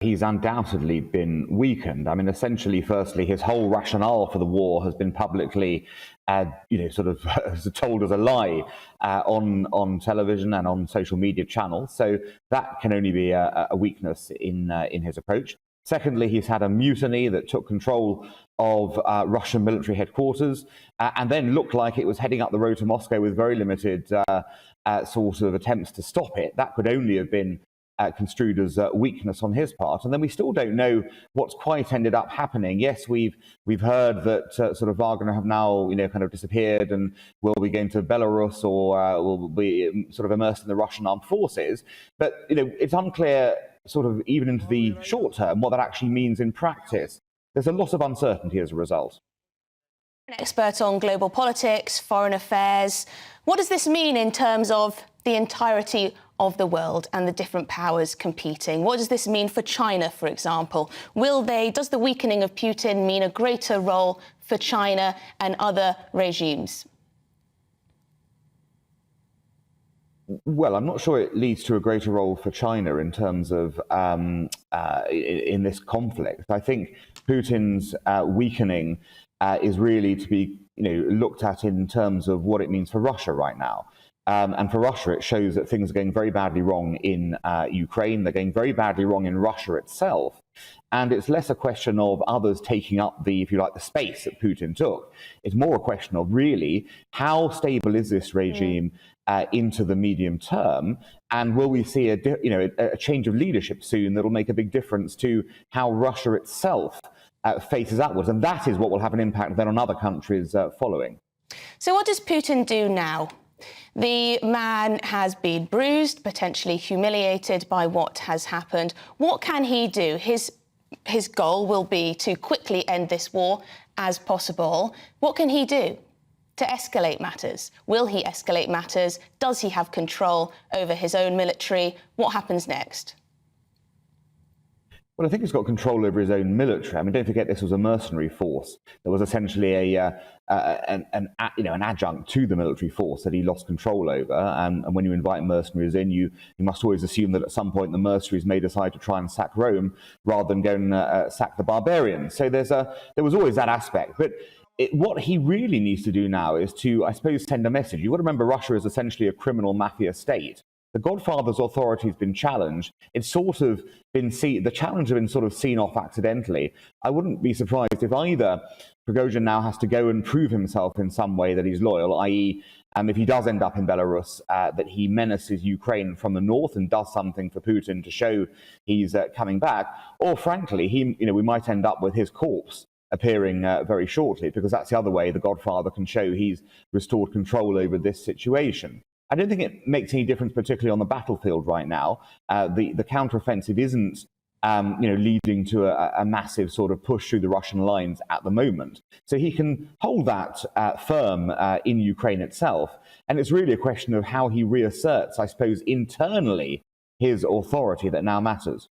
He's undoubtedly been weakened. I mean, essentially, firstly, his whole rationale for the war has been publicly, sort of told as a lie on television and on social media channels. So that can only be a weakness in his approach. Secondly, he's had a mutiny that took control of Russian military headquarters and then looked like it was heading up the road to Moscow with very limited sort of attempts to stop it. That could only have been construed as weakness on his part. And then we still don't know what's quite ended up happening. Yes, we've heard that sort of Wagner have now, kind of disappeared and will be going to Belarus or will be sort of immersed in the Russian armed forces. But, it's unclear sort of even into the short term what that actually means in practice. There's a lot of uncertainty as a result. An expert on global politics, foreign affairs. What does this mean in terms of the entirety of the world and the different powers competing? What does this mean for China, for example? Does the weakening of Putin mean a greater role for China and other regimes? Well, I'm not sure it leads to a greater role for China in terms of in this conflict. I think Putin's weakening is really to be looked at in terms of what it means for Russia right now. And for Russia, it shows that things are going very badly wrong in Ukraine. They're going very badly wrong in Russia itself. And it's less a question of others taking up the, if you like, the space that Putin took. It's more a question of really how stable is this regime into the medium term, and will we see a change of leadership soon that'll make a big difference to how Russia itself faces upwards, and that is what will have an impact then on other countries following. So what does Putin do now? The man has been bruised, potentially humiliated by what has happened. What can he do? His goal will be to quickly end this war as possible. What can he do to escalate matters? Will he escalate matters? Does he have control over his own military? What happens next? Well, I think he's got control over his own military. I mean, don't forget this was a mercenary force. There was essentially an adjunct to the military force that he lost control over. And when you invite mercenaries in, you must always assume that at some point the mercenaries may decide to try and sack Rome rather than go and sack the barbarians. So there was always that aspect. But what he really needs to do now is to, I suppose, send a message. You've got to remember Russia is essentially a criminal mafia state. The Godfather's authority has been challenged. It's sort of been the challenge has been sort of seen off accidentally. I wouldn't be surprised if either Prigozhin now has to go and prove himself in some way that he's loyal, i.e., if he does end up in Belarus, that he menaces Ukraine from the north and does something for Putin to show he's coming back, or frankly, we might end up with his corpse appearing very shortly, because that's the other way the Godfather can show he's restored control over this situation. I don't think it makes any difference, particularly on the battlefield right now. The counteroffensive isn't, leading to a massive sort of push through the Russian lines at the moment. So he can hold that firm in Ukraine itself. And it's really a question of how he reasserts, I suppose, internally his authority that now matters.